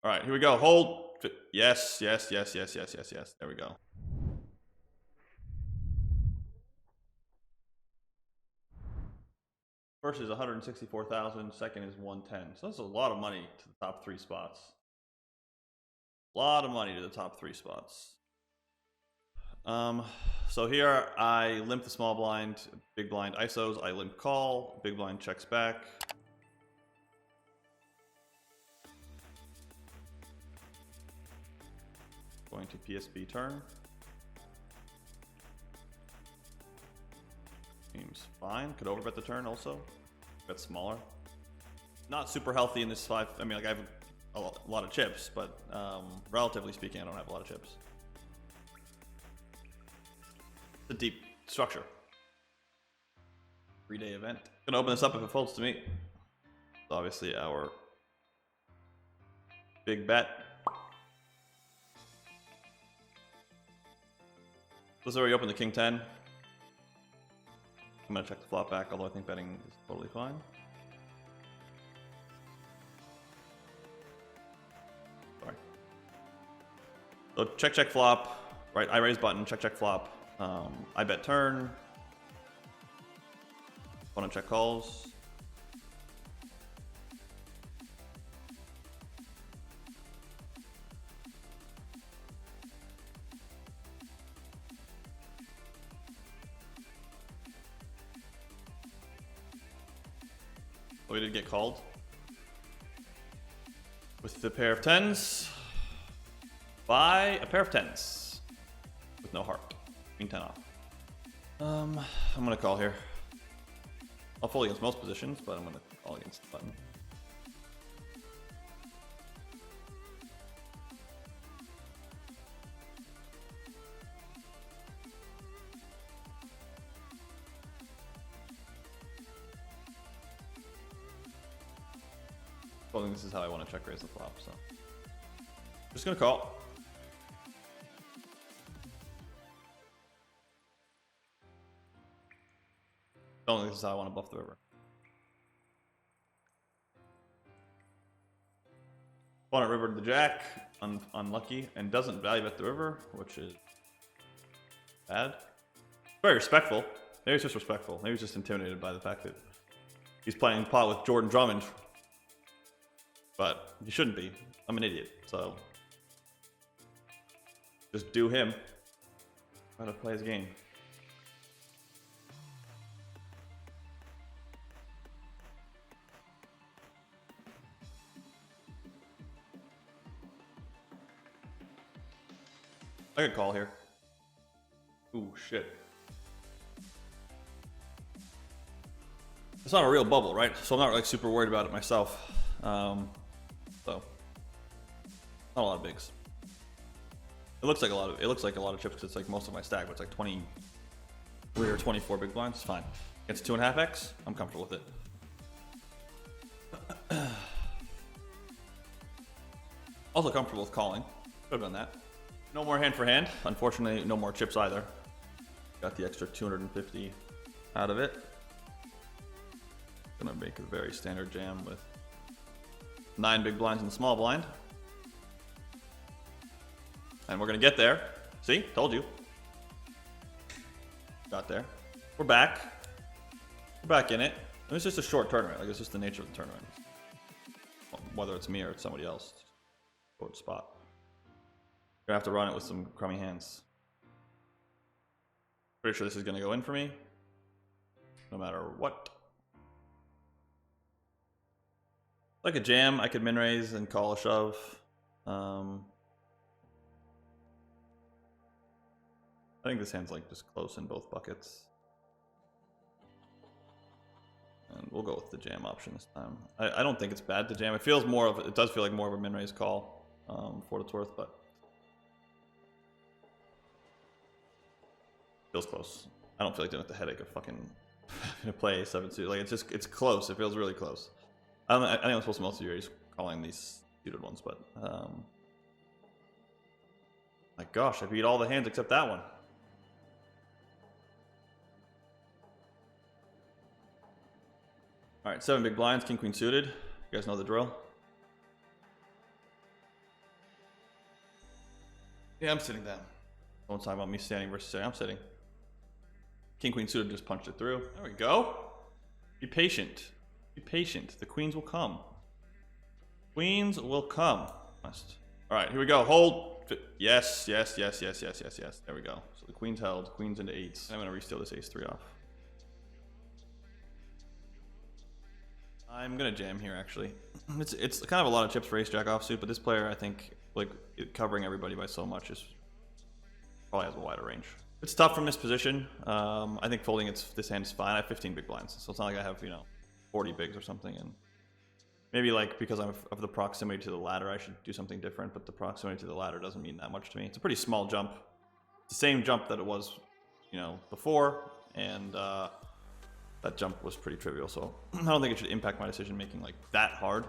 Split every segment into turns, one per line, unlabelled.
All right, here we go. Hold. Yes, yes, yes, yes, yes, yes, yes. There we go. First is 164,000. Second is 110. So that's a lot of money to the top 3 spots. A lot of money to the top 3 spots. So here I limp the small blind, big blind ISOs. I limp call, big blind checks back. Going to PSB turn. Seems fine. Could overbet the turn also. Bet smaller. Not super healthy in this 5. I mean, like I have a lot of chips, but relatively speaking, I don't have a lot of chips. It's a deep structure. 3-day event. Gonna open this up if it folds to me. It's obviously our big bet. Let's already open the king 10. I'm gonna check the flop back, although I think betting is totally fine. Sorry. So check, check, flop. Right, I raise button, check, check, flop. I bet turn. Opponent check calls. We did get called with the pair of 10s by a pair of 10s with no heart. Queen 10 off. I'm gonna call here. I'll fold against most positions, but I'm gonna call against the button. Well, this is how I want to check raise the flop, so just gonna call. Don't think this is how I want to bluff the river. Opponent river to the jack, unlucky, and doesn't value bet the river, which is bad. Very respectful. Maybe he's just respectful. Maybe he's just intimidated by the fact that he's playing pot with Jordan Drummond. But you shouldn't be. I'm an idiot, so just do him. Try to play his game. I could call here. Ooh, shit. It's not a real bubble, right? So I'm not like super worried about it myself. So not a lot of bigs. It looks like a lot of chips because it's like most of my stack, but it's like 23 or 24 big blinds. It's fine. Against 2.5x, I'm comfortable with it. Also comfortable with calling. Could have done that. No more hand for hand. Unfortunately, no more chips either. Got the extra 250 out of it. Gonna make a very standard jam with 9 big blinds in the small blind. And we're gonna get there. See? Told you. Got there. We're back. We're back in it. And it's just a short tournament. Like, it's just the nature of the tournament. Whether it's me or it's somebody else. Short spot. Gonna have to run it with some crummy hands. Pretty sure this is gonna go in for me. No matter what. Like a jam, I could min raise and call a shove. I think this hand's like just close in both buckets. And we'll go with the jam option this time. I don't think it's bad to jam. It feels more of, it does feel like more of a min raise call for what it's worth, but feels close. I don't feel like dealing with the headache of fucking play 7 suit. Like, it's close. It feels really close. I think I'm supposed to most of you are just calling these suited ones, but my gosh, I beat all the hands except that one. All right, 7 big blinds, king queen suited. You guys know the drill. Yeah, I'm sitting down. Don't talk about me standing versus sitting. I'm sitting. King Queen suited just punched it through. There we go. Be patient. Be patient. The queens will come. Queens will come. Must. All right, here we go. Hold. Yes, yes, yes, yes, yes, yes, yes. There we go. So the queen's held. Queen's into eights. I'm gonna re-steal this ace-3 off. I'm gonna jam here actually. It's kind of a lot of chips for ace-jack offsuit, but this player, I think, like covering everybody by so much is probably has a wider range. It's tough from this position. I think folding this hand is fine. I have 15 big blinds, so it's not like I have 40 bigs or something. And maybe like because I'm of the proximity to the ladder, I should do something different. But the proximity to the ladder doesn't mean that much to me. It's a pretty small jump. It's the same jump that it was, before, and that jump was pretty trivial. So I don't think it should impact my decision making like that hard.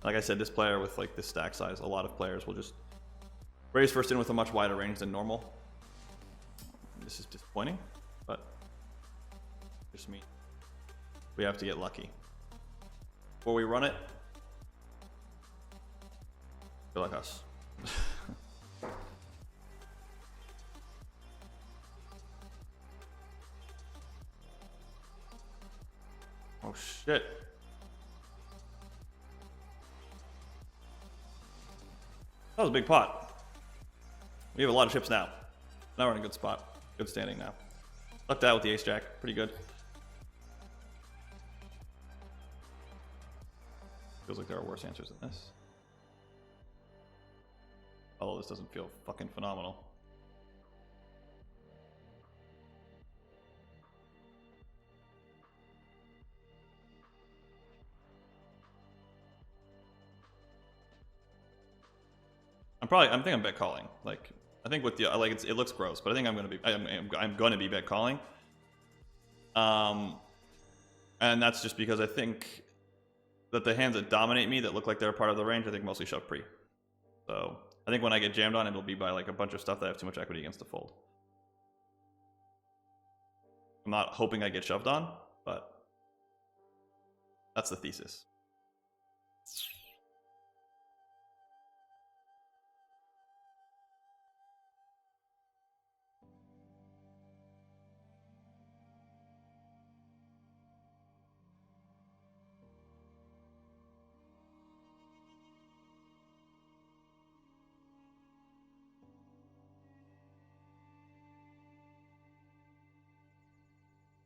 Like I said, this player with like this stack size, a lot of players will just raise first in with a much wider range than normal. This is disappointing, but just me. We have to get lucky. Before we run it, feel like us. Oh shit. That was a big pot. We have a lot of chips now. Now we're in a good spot. Good standing now. Lucked out with the ace-jack. Pretty good. Feels like there are worse answers than this. Although this doesn't feel fucking phenomenal. I think I'm bet calling. Like, I think with the it looks gross, but I think I'm gonna be bet calling. And that's just because I think that the hands that dominate me that look like they're part of the range, I think mostly shove pre. So I think when I get jammed on, it'll be by like a bunch of stuff that have too much equity against the fold. I'm not hoping I get shoved on, but that's the thesis.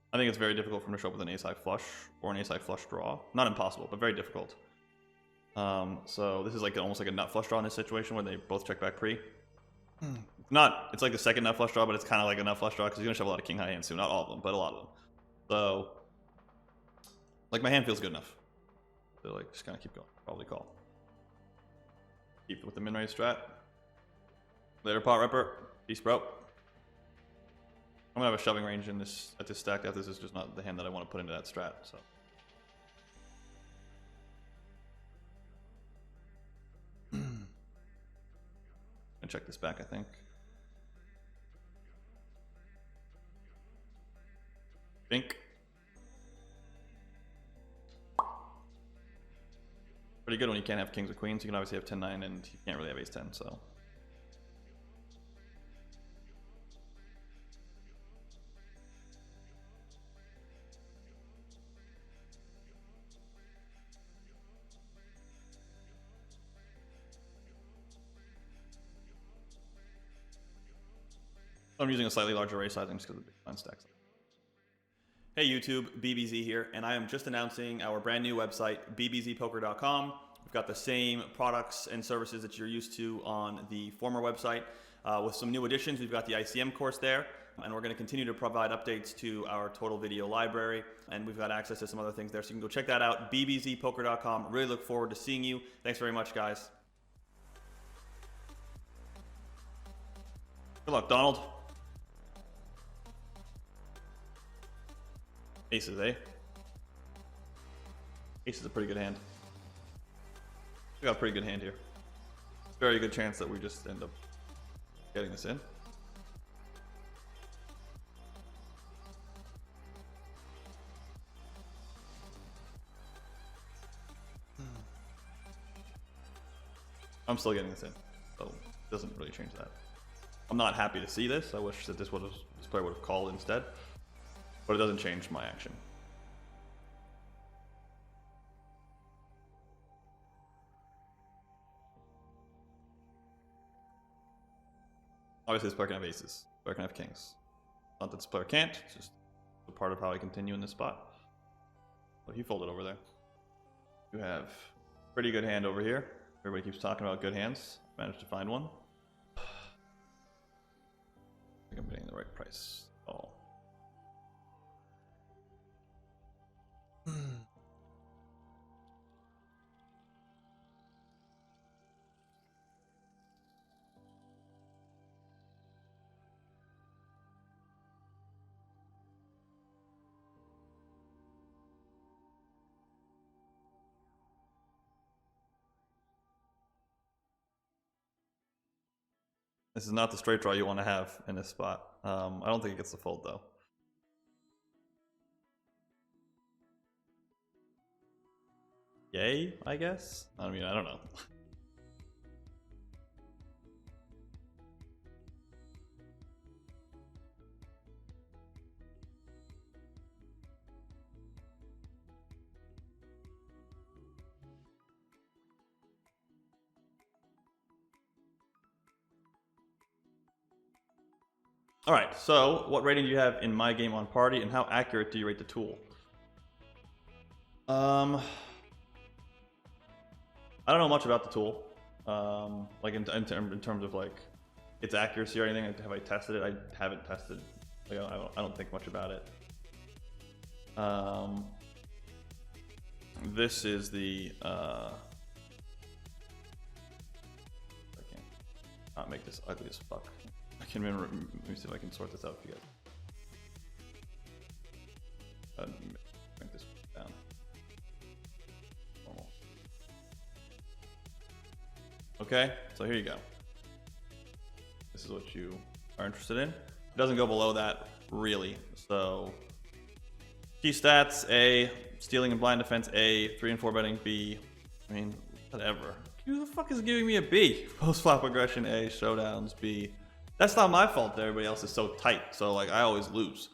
I think it's very difficult for him to show up with an ace-high flush or an ace-high flush draw. Not impossible, but very difficult. So this is like almost like a nut flush draw in this situation where they both check back pre. It's like the second nut flush draw, but it's kind of like a nut flush draw because he's gonna shove a lot of king-high hands soon. Not all of them, but a lot of them. So, like my hand feels good enough to like just kind of keep going. Probably call. Keep with the min-raise strat. Later pot ripper. Peace, bro. I'm gonna have a shoving range in this at this stack. That this is just not the hand that I want to put into that strat. So. And check this back, I think. Bink. Pretty good when you can't have kings or queens. You can obviously have 10-9 and you can't really have ace-10, so. I'm using a slightly larger array sizing just because of the big blind stacks. Hey YouTube, BBZ here, and I am just announcing our brand new website, BBZpoker.com. We've got the same products and services that you're used to on the former website. With some new additions, we've got the ICM course there, and we're going to continue to provide updates to our total video library, and we've got access to some other things there, so you can go check that out, BBZpoker.com. Really look forward to seeing you. Thanks very much, guys. Good luck, Donald. Aces, eh? Ace is a pretty good hand. We got a pretty good hand here. Very good chance that we just end up getting this in. I'm still getting this in. So doesn't really change that. I'm not happy to see this. I wish that this player would have called instead, but it doesn't change my action. Obviously, this player can have aces. This player can have kings. Not that this player can't. It's just a part of how I continue in this spot. So he folded over there. You have pretty good hand over here. Everybody keeps talking about good hands. Managed to find one. I think I'm getting the right price. Oh. This is not the straight draw you want to have in this spot. I don't think it gets the fold though. Yay, I guess? I mean, I don't know. All right, so what rating do you have in my game on party, and how accurate do you rate the tool? I don't know much about the tool, like in terms of like its accuracy or anything. Have I tested it? I haven't tested. Like, I don't think much about it. This is the. I can't not make this ugly as fuck. I can remember. Let me see if I can sort this out for you guys. Bring this down. Normal. Okay, so here you go. This is what you are interested in. It doesn't go below that, really. So, key stats: A, stealing and blind defense; A, 3 and 4 betting; B. I mean, whatever. Who the fuck is giving me a B? Post flop aggression; A, showdowns; B. That's not my fault that everybody else is so tight. So like I always lose.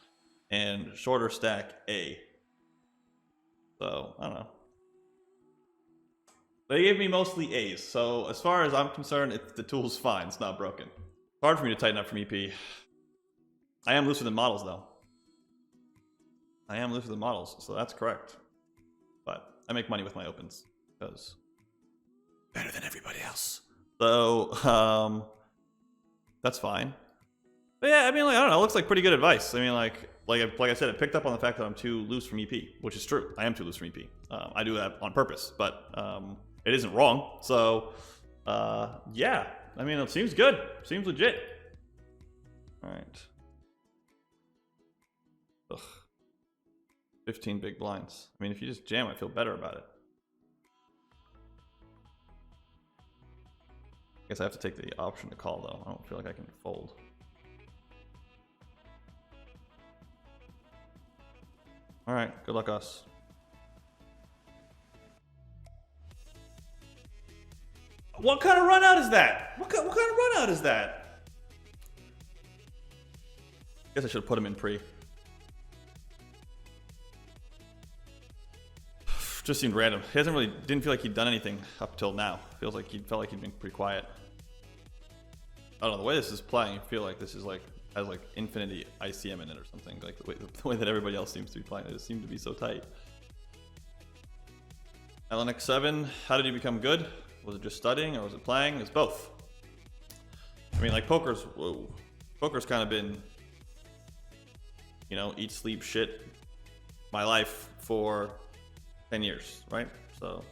And shorter stack A. So I don't know. They gave me mostly A's. So as far as I'm concerned, the tool's fine. It's not broken. It's hard for me to tighten up from EP. I am looser than models though. I am looser than models, so that's correct. But I make money with my opens because better than everybody else. So that's fine. But yeah, I mean, like, I don't know. It looks like pretty good advice. I mean, like I said, it picked up on the fact that I'm too loose from EP, which is true. I am too loose from EP. I do that on purpose, but it isn't wrong. So, yeah. I mean, it seems good. Seems legit. All right. Ugh. 15 big blinds. I mean, if you just jam, I feel better about it. I guess I have to take the option to call, though. I don't feel like I can fold. All right, good luck, us. What kind of run out is that? What kind of run out is that? Guess I should have put him in pre. Just seemed random. He didn't feel like he'd done anything up till now. Feels like felt like he'd been pretty quiet. I don't know, the way this is playing, I feel like this is like has like infinity ICM in it or something. Like the way that everybody else seems to be playing, it just seemed to be so tight. LNX7, how did you become good? Was it just studying or was it playing? It's both. I mean, like poker's kind of been, you know, eat, sleep, shit, my life for 10 years, right? So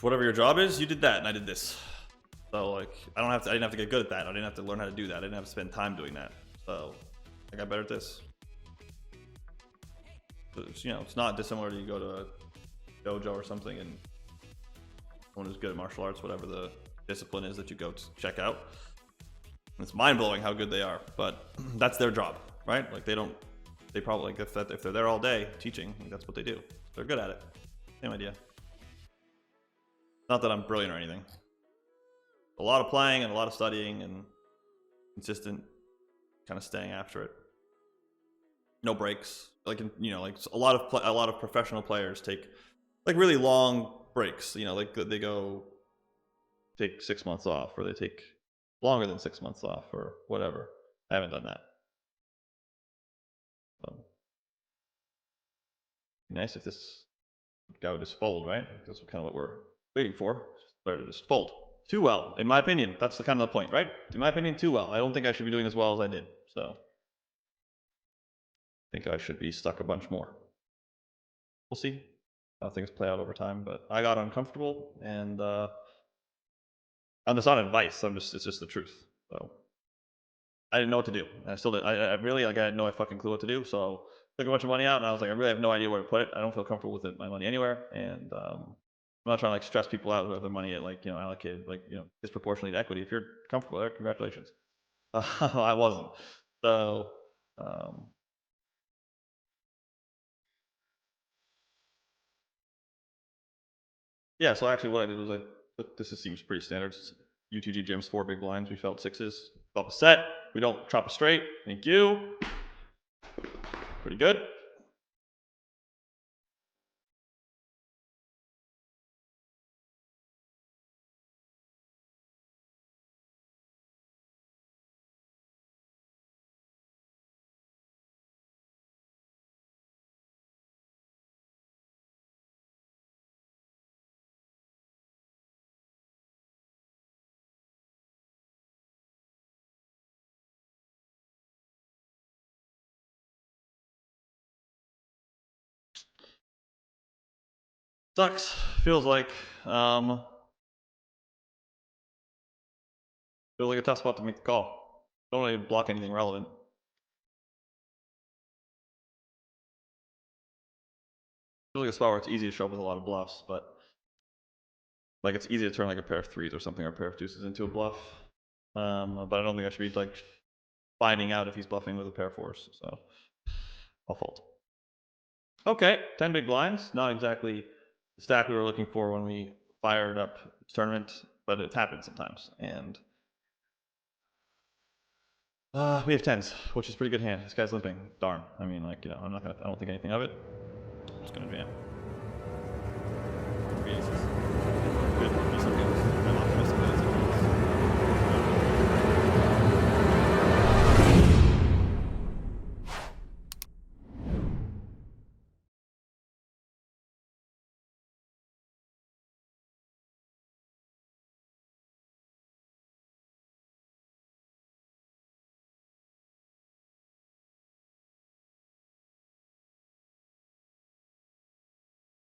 whatever your job is, you did that and I did this. So like I didn't have to get good at that. I didn't have to learn how to do that. I didn't have to spend time doing that. So I got better at this. It's, you know, it's not dissimilar to you go to a dojo or something and someone who's good at martial arts, whatever the discipline is that you go to check out. And it's mind-blowing how good they are, but that's their job, right? Like they probably, like if they're there all day teaching, like that's what they do. They're good at it. Same idea. Not that I'm brilliant or anything. A lot of playing and a lot of studying and consistent kind of staying after it. No breaks. Like, you know, like a lot of professional players take like really long breaks. You know, like they go take 6 months off, or they take longer than 6 months off, or whatever. I haven't done that. So, nice if this guy would just fold, right? That's kind of what we're waiting for. Better to just fold. Too well, in my opinion. That's the kind of the point, right? In my opinion, too well. I don't think I should be doing as well as I did. So I think I should be stuck a bunch more. We'll see how things play out over time. But I got uncomfortable, and that's not advice. It's just the truth. So I didn't know what to do. I still did. I really, like, I had no fucking clue what to do. So took a bunch of money out, and I was like, I really have no idea where to put it. I don't feel comfortable with it, my money anywhere, and I'm not trying to like stress people out with their money at, like, you know, allocated, like, you know, disproportionately to equity. If you're comfortable there, congratulations. I wasn't. So yeah. So actually, what I did was I took, this seems pretty standard. UTG Gems 4 big blinds. We felt sixes. Flop a set. We don't chop a straight. Thank you. Pretty good. Sucks. Feels like feels like a tough spot to make the call. Don't really block anything relevant. Feels like a spot where it's easy to show up with a lot of bluffs, but like it's easy to turn like a pair of threes or something, or a pair of deuces into a bluff. But I don't think I should be like finding out if he's bluffing with a pair of fours. So I'll fold. Okay, 10 big blinds. Not exactly the stack we were looking for when we fired up this tournament, but it happens sometimes. And we have tens, which is a pretty good hand. This guy's limping. Darn. I mean, like, you know, I don't think anything of it. I'm just gonna jam.